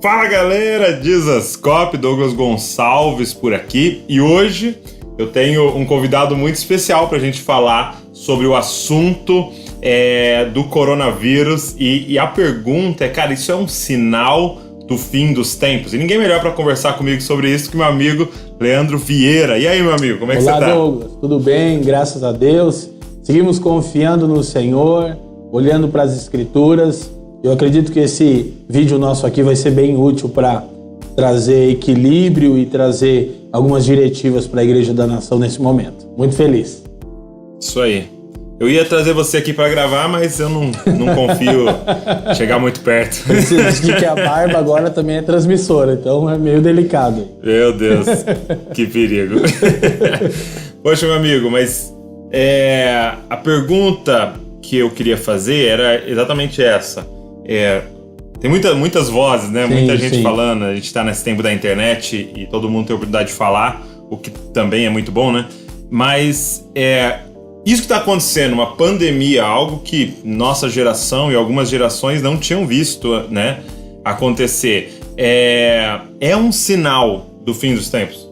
Fala galera, Dizascope, Douglas Gonçalves por aqui, e hoje eu tenho um convidado muito especial para a gente falar sobre o assunto do coronavírus, e a pergunta é, cara, isso é um sinal do fim dos tempos? E ninguém melhor para conversar comigo sobre isso que meu amigo Leandro Vieira. E aí, meu amigo, como é que você tá? Olá, Douglas, tudo bem? Graças a Deus. Seguimos confiando no Senhor, olhando para as Escrituras. Eu acredito que esse vídeo nosso aqui vai ser bem útil para trazer equilíbrio e trazer algumas diretivas para a Igreja da Nação nesse momento. Muito feliz. Isso aí. Eu ia trazer você aqui para gravar, mas eu não confio chegar muito perto. Você diz que a barba agora também é transmissora, então é meio delicado. Meu Deus, que perigo. Poxa, meu amigo, mas a pergunta que eu queria fazer era exatamente essa. Tem muitas vozes, né? Sim, muita gente sim. falando, a gente está nesse tempo da internet e todo mundo tem a oportunidade de falar, o que também é muito bom, né? Mas isso que está acontecendo, uma pandemia, algo que nossa geração e algumas gerações não tinham visto, né, acontecer, é um sinal do fim dos tempos?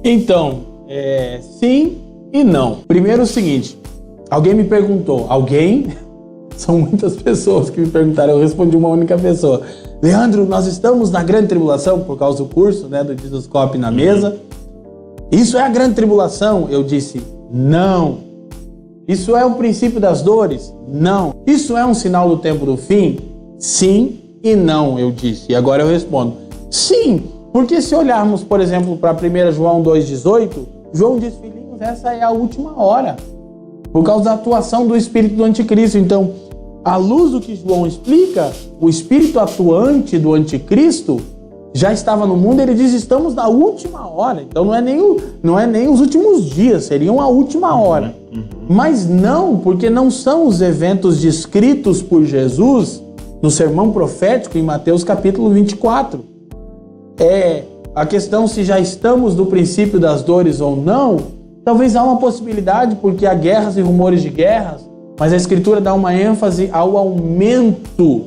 Então, sim e não. Primeiro o seguinte, alguém me perguntou, são muitas pessoas que me perguntaram, eu respondi uma única pessoa. Leandro, nós estamos na grande tribulação por causa do curso, né, do Dizascope na mesa. Isso é a grande tribulação? Eu disse, não. Isso é o princípio das dores? Não. Isso é um sinal do tempo do fim? Sim e não, eu disse. E agora eu respondo, sim. Porque se olharmos, por exemplo, para 1 João 2,18, João diz, filhinhos, essa é a última hora. Por causa da atuação do espírito do anticristo. Então, à luz do que João explica, o espírito atuante do anticristo já estava no mundo. Ele diz, estamos na última hora. Então não é nem os últimos dias, seriam a última hora. Mas não, porque não são os eventos descritos por Jesus no sermão profético em Mateus capítulo 24. A questão se já estamos no princípio das dores ou não. Talvez há uma possibilidade, porque há guerras e rumores de guerras, mas a Escritura dá uma ênfase ao aumento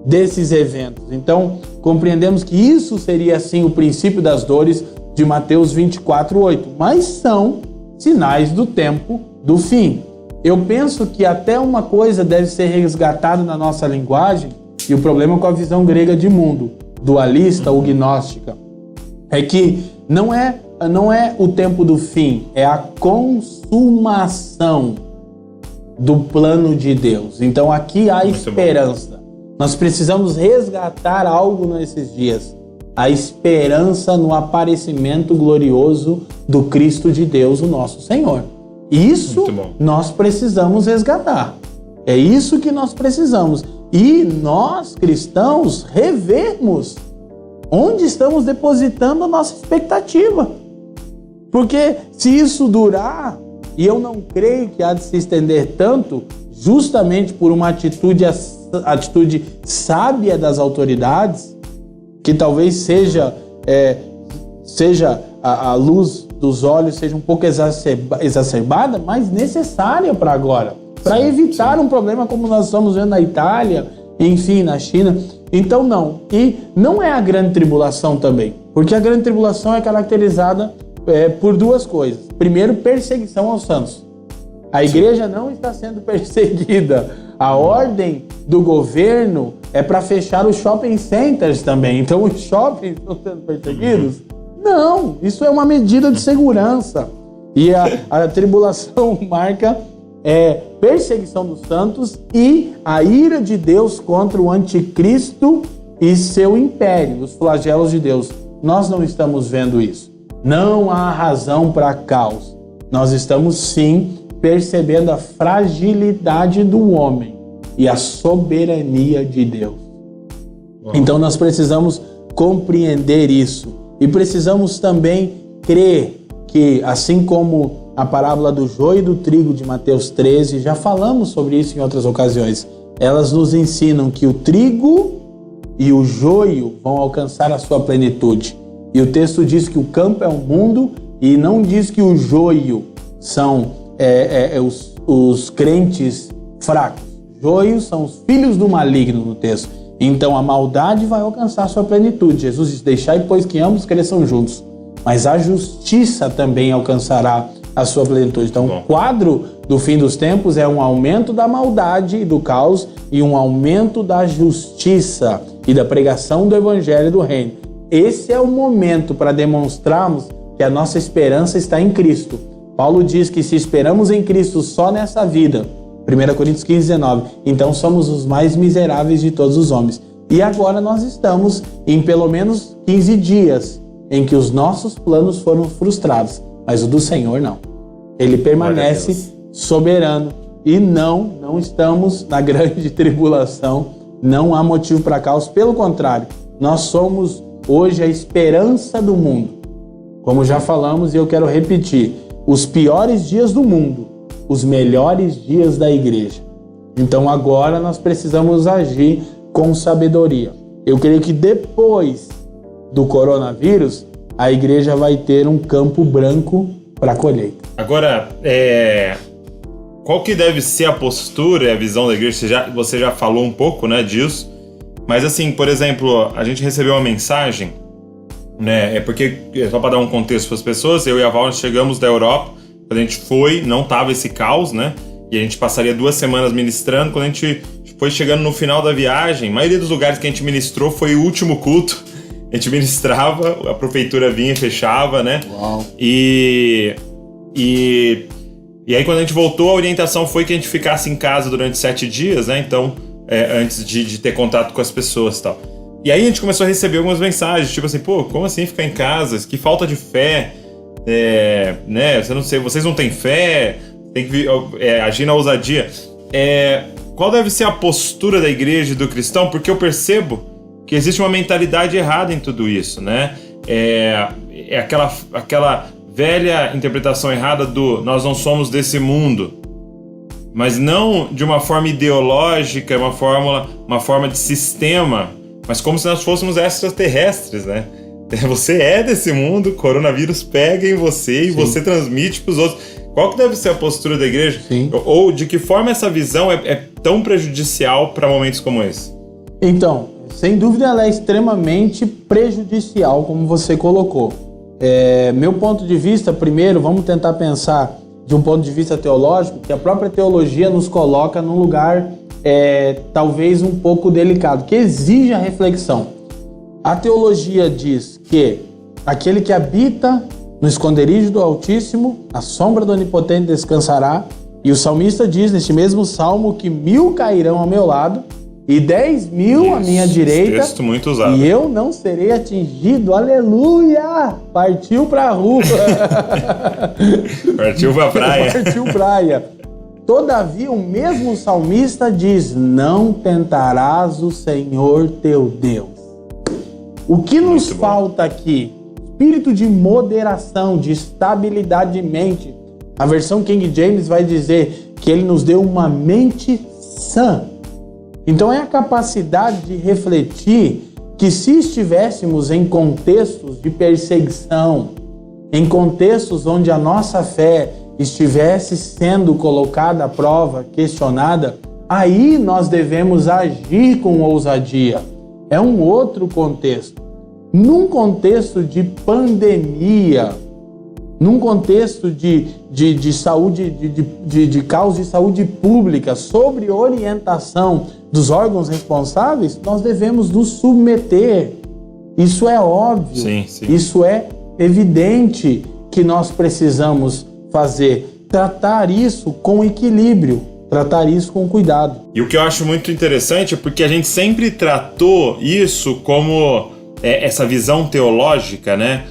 desses eventos. Então, compreendemos que isso seria, sim, o princípio das dores de Mateus 24:8, mas são sinais do tempo do fim. Eu penso que até uma coisa deve ser resgatada na nossa linguagem, e o problema com a visão grega de mundo, dualista ou gnóstica, é que não é o tempo do fim, é a consumação do plano de Deus. Então aqui há esperança. Nós precisamos resgatar algo nesses dias. A esperança no aparecimento glorioso do Cristo de Deus, o nosso Senhor. Isso nós precisamos resgatar. É isso que nós precisamos. E nós, cristãos, revermos onde estamos depositando a nossa expectativa. Porque se isso durar, e eu não creio que há de se estender tanto, justamente por uma atitude sábia das autoridades, que talvez seja a luz dos olhos seja um pouco exacerbada, mas necessária para agora, para evitar um problema como nós estamos vendo na Itália, enfim, na China. Então não. E não é a grande tribulação também, porque a grande tribulação é caracterizada por duas coisas. Primeiro, perseguição aos santos. A igreja não está sendo perseguida. A ordem do governo é para fechar os shopping centers também. Então os shoppings estão sendo perseguidos? Não, isso é uma medida de segurança. E a tribulação marca perseguição dos santos e a ira de Deus contra o anticristo e seu império, os flagelos de Deus. Nós não estamos vendo isso. Não há razão para caos. Nós estamos, sim, percebendo a fragilidade do homem e a soberania de Deus. Então nós precisamos compreender isso. E precisamos também crer que, assim como a parábola do joio e do trigo de Mateus 13, já falamos sobre isso em outras ocasiões, elas nos ensinam que o trigo e o joio vão alcançar a sua plenitude. E o texto diz que o campo é o mundo e não diz que o joio são os crentes fracos. Joio são os filhos do maligno no texto. Então a maldade vai alcançar sua plenitude. Jesus diz: deixai, pois, que ambos cresçam juntos. Mas a justiça também alcançará a sua plenitude. Então o quadro do fim dos tempos é um aumento da maldade e do caos e um aumento da justiça e da pregação do evangelho do reino. Esse é o momento para demonstrarmos que a nossa esperança está em Cristo. Paulo diz que se esperamos em Cristo só nessa vida, 1 Coríntios 15, 19, então somos os mais miseráveis de todos os homens. E agora nós estamos em pelo menos 15 dias em que os nossos planos foram frustrados, mas o do Senhor não. Ele permanece soberano e não estamos na grande tribulação, não há motivo para caos, pelo contrário, nós somos hoje a esperança do mundo. Como já falamos e eu quero repetir, os piores dias do mundo, os melhores dias da igreja. Então agora nós precisamos agir com sabedoria. Eu creio que depois do coronavírus, a igreja vai ter um campo branco para a colheita. Agora, qual que deve ser a postura e a visão da igreja? Você já falou um pouco, né, disso, mas assim, por exemplo, a gente recebeu uma mensagem, né, porque, só para dar um contexto para as pessoas, eu e a Val chegamos da Europa, quando a gente foi, não tava esse caos, né, e a gente passaria 2 semanas ministrando. Quando a gente foi chegando no final da viagem, a maioria dos lugares que a gente ministrou foi o último culto. A gente ministrava, a prefeitura vinha e fechava, né? Uau. E aí quando a gente voltou, a orientação foi que a gente ficasse em casa durante 7 dias, né? Então, antes de ter contato com as pessoas e tal. E aí a gente começou a receber algumas mensagens, tipo assim, pô, como assim ficar em casa? Que falta de fé, né? Vocês não têm fé, tem que agir na ousadia. Qual deve ser a postura da igreja e do cristão? Porque eu percebo que existe uma mentalidade errada em tudo isso, né? Aquela velha interpretação errada do nós não somos desse mundo, mas não de uma forma ideológica, uma forma de sistema, mas como se nós fôssemos extraterrestres, né? Você é desse mundo, o coronavírus pega em você e você transmite para os outros. Qual que deve ser a postura da igreja? Sim. Ou de que forma essa visão é tão prejudicial para momentos como esse? Então, sem dúvida ela é extremamente prejudicial, como você colocou. Meu ponto de vista, primeiro, vamos tentar pensar de um ponto de vista teológico, que a própria teologia nos coloca num lugar talvez um pouco delicado, que exige a reflexão. A teologia diz que aquele que habita no esconderijo do Altíssimo, a sombra do Onipotente descansará, e o salmista diz neste mesmo salmo que 1000 cairão ao meu lado e 10.000 à minha direita, texto muito usado. E eu não serei atingido. Aleluia! Partiu pra rua. Partiu pra praia. Partiu praia. Todavia, o mesmo salmista diz: não tentarás o Senhor teu Deus. O que nos falta aqui? Espírito de moderação, de estabilidade de mente. A versão King James vai dizer que ele nos deu uma mente sã. Então é a capacidade de refletir que se estivéssemos em contextos de perseguição, em contextos onde a nossa fé estivesse sendo colocada à prova, questionada, aí nós devemos agir com ousadia. É um outro contexto. Num contexto de pandemia, num contexto de saúde, de causa de saúde pública, sobre orientação dos órgãos responsáveis, nós devemos nos submeter. Isso é óbvio, sim. Isso é evidente que nós precisamos fazer. Tratar isso com equilíbrio, tratar isso com cuidado. E o que eu acho muito interessante é porque a gente sempre tratou isso como essa visão teológica, né?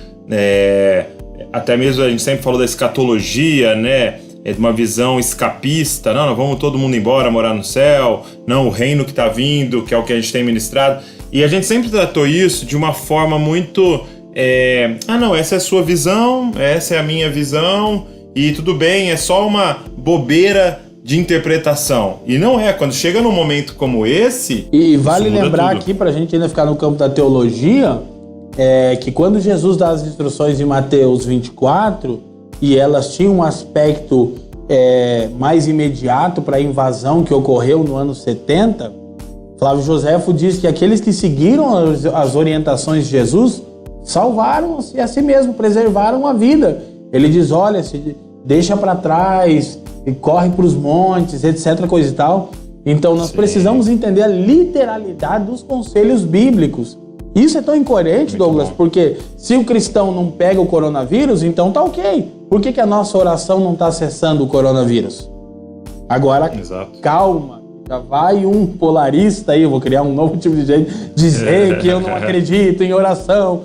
Até mesmo a gente sempre falou da escatologia, né? De uma visão escapista. Não, vamos todo mundo embora, morar no céu. Não, o reino que está vindo, que é o que a gente tem ministrado. E a gente sempre tratou isso de uma forma muito... essa é a sua visão, essa é a minha visão, e tudo bem, é só uma bobeira de interpretação. E não é, quando chega num momento como esse... E vale lembrar tudo. Aqui, para a gente ainda ficar no campo da teologia, que quando Jesus dá as instruções em Mateus 24, e elas tinham um aspecto mais imediato para a invasão que ocorreu no ano 70, Flávio Joséfo diz que aqueles que seguiram as orientações de Jesus salvaram-se a si mesmo, preservaram a vida. Ele diz, olha, se deixa para trás, e corre para os montes, etc, coisa e tal. Então nós precisamos entender a literalidade dos conselhos bíblicos. Isso é tão incoerente, Douglas, porque se o cristão não pega o coronavírus, então tá ok. Por que a nossa oração não está cessando o coronavírus? Agora, calma, já vai um polarista aí, eu vou criar um novo tipo de gente, dizer que eu não acredito em oração.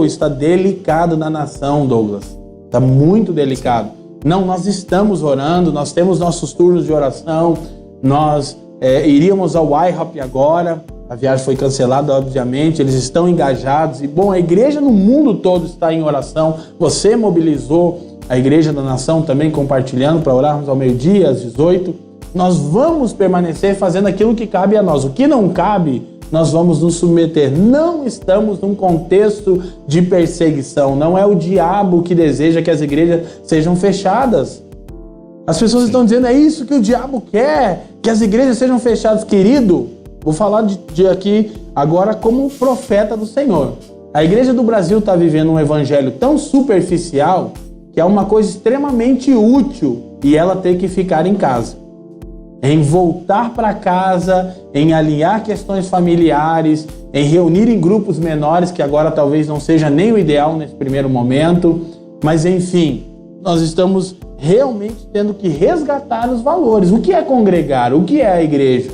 Está delicado na nação, Douglas. Está muito delicado. Não, nós estamos orando, nós temos nossos turnos de oração, nós iríamos ao IHOP agora, a viagem foi cancelada, obviamente, eles estão engajados. E, bom, a igreja no mundo todo está em oração. Você mobilizou a Igreja da Nação também compartilhando para orarmos ao meio-dia, às 18. Nós vamos permanecer fazendo aquilo que cabe a nós. O que não cabe, nós vamos nos submeter. Não estamos num contexto de perseguição. Não é o diabo que deseja que as igrejas sejam fechadas. As pessoas estão dizendo, é isso que o diabo quer, que as igrejas sejam fechadas. Querido, vou falar de aqui agora como profeta do Senhor. A igreja do Brasil está vivendo um evangelho tão superficial que é uma coisa extremamente útil e ela ter que ficar em casa. Em voltar para casa, em alinhar questões familiares, em reunir em grupos menores, que agora talvez não seja nem o ideal nesse primeiro momento, mas enfim, nós estamos realmente tendo que resgatar os valores. O que é congregar? O que é a igreja?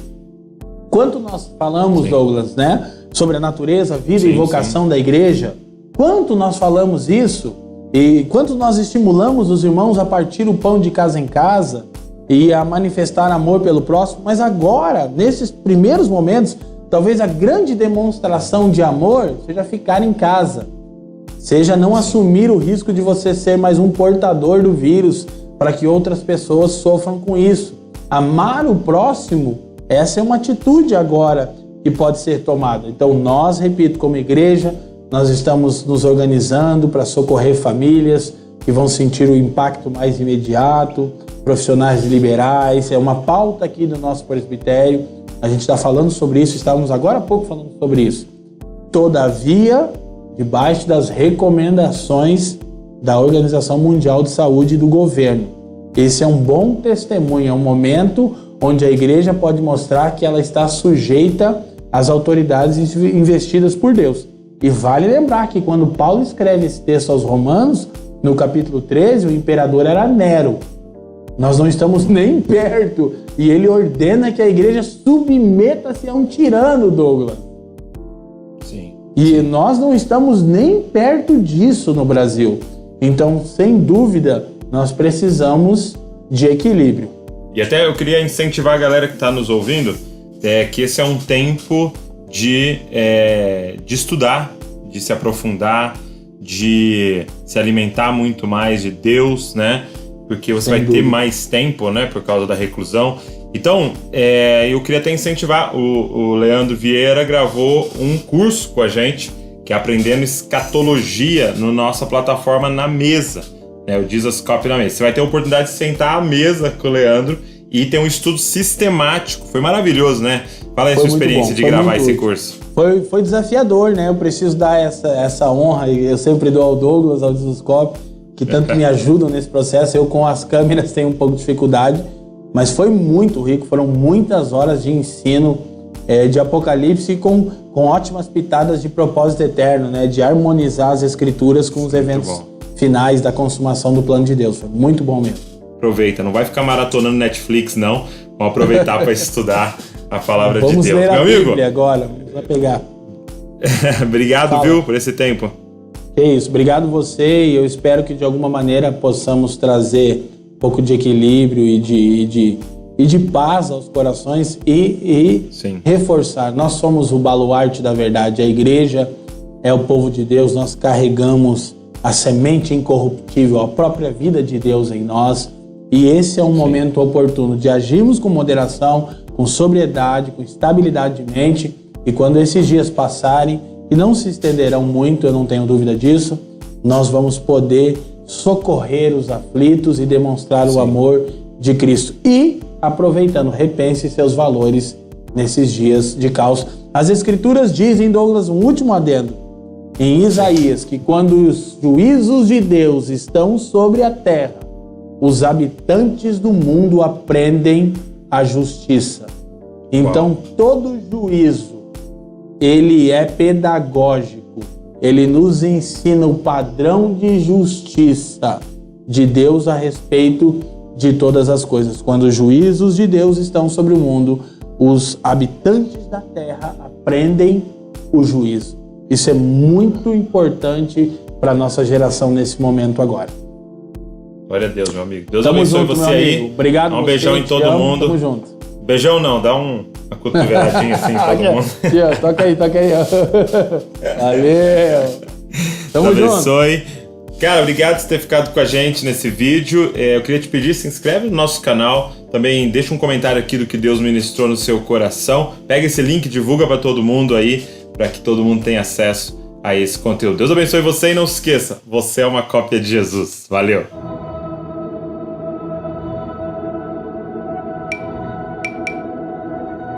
Quanto nós falamos, Douglas, né, sobre a natureza, vida e vocação da igreja, quanto nós falamos isso e quanto nós estimulamos os irmãos a partir o pão de casa em casa e a manifestar amor pelo próximo, mas agora, nesses primeiros momentos, talvez a grande demonstração de amor seja ficar em casa, seja não assumir o risco de você ser mais um portador do vírus para que outras pessoas sofram com isso. Amar o próximo, essa é uma atitude agora que pode ser tomada. Então nós, repito, como igreja, nós estamos nos organizando para socorrer famílias que vão sentir o impacto mais imediato, profissionais liberais, é uma pauta aqui do nosso presbitério, a gente está falando sobre isso, estávamos agora há pouco falando sobre isso. Todavia, debaixo das recomendações da Organização Mundial de Saúde e do governo. Esse é um bom testemunho, é um momento onde a igreja pode mostrar que ela está sujeita às autoridades investidas por Deus. E vale lembrar que quando Paulo escreve esse texto aos Romanos, no capítulo 13, o imperador era Nero. Nós não estamos nem perto. E ele ordena que a igreja submeta-se a um tirano, Douglas. Sim. E nós não estamos nem perto disso no Brasil. Então, sem dúvida, nós precisamos de equilíbrio. E até eu queria incentivar a galera que está nos ouvindo, que esse é um tempo de estudar, de se aprofundar, de se alimentar muito mais de Deus, né? Porque você vai ter mais tempo, né? Por causa da reclusão. Então, eu queria até incentivar. O Leandro Vieira gravou um curso com a gente, que é Aprendendo Escatologia, na nossa plataforma Na Mesa, né? O Jesus Cop na Mesa. Você vai ter a oportunidade de sentar à mesa com o Leandro e ter um estudo sistemático. Foi maravilhoso, né? Fala aí a sua experiência de gravar esse curso. Foi desafiador, né? Eu preciso dar essa honra, e eu sempre dou ao Douglas, ao Jesus Cop, que tanto me ajudam nesse processo. Eu com as câmeras tenho um pouco de dificuldade, mas foi muito rico, foram muitas horas de ensino de Apocalipse com ótimas pitadas de propósito eterno, né? De harmonizar as escrituras com os eventos finais da consumação do plano de Deus. Foi muito bom mesmo. Aproveita, não vai ficar maratonando Netflix, não. Vamos aproveitar para estudar a palavra de Deus. Vamos ler a Meu amigo, Bíblia agora, vamos pegar. Obrigado, viu, por esse tempo. É isso, obrigado você, e eu espero que de alguma maneira possamos trazer um pouco de equilíbrio e de paz aos corações e reforçar. Nós somos o baluarte da verdade, a igreja é o povo de Deus, nós carregamos a semente incorruptível, a própria vida de Deus em nós, e esse é um momento oportuno de agirmos com moderação, com sobriedade, com estabilidade de mente, e quando esses dias passarem, e não se estenderão muito, eu não tenho dúvida disso, nós vamos poder socorrer os aflitos e demonstrar o amor de Cristo. E, aproveitando, repense seus valores nesses dias de caos. As Escrituras dizem, Douglas, um último adendo, em Isaías, que quando os juízos de Deus estão sobre a terra, os habitantes do mundo aprendem a justiça. Então, todo juízo, ele é pedagógico. Ele nos ensina o padrão de justiça de Deus a respeito de todas as coisas. Quando os juízos de Deus estão sobre o mundo, os habitantes da terra aprendem o juízo. Isso é muito importante para a nossa geração nesse momento agora. Glória a Deus, meu amigo. Deus Tamo abençoe junto, você meu aí. amigo. Obrigado. Dá um beijão em todo mundo. Tamo junto. Beijão não, dá uma cotoveladinha assim em todo mundo. Aqui, ó, toca aí. Valeu. Tamo Deus junto. abençoe. Cara, obrigado por ter ficado com a gente nesse vídeo. Eu queria te pedir, se inscreve no nosso canal. Também deixa um comentário aqui do que Deus ministrou no seu coração. Pega esse link, divulga para todo mundo aí, para que todo mundo tenha acesso a esse conteúdo. Deus abençoe você e não se esqueça, você é uma cópia de Jesus. Valeu!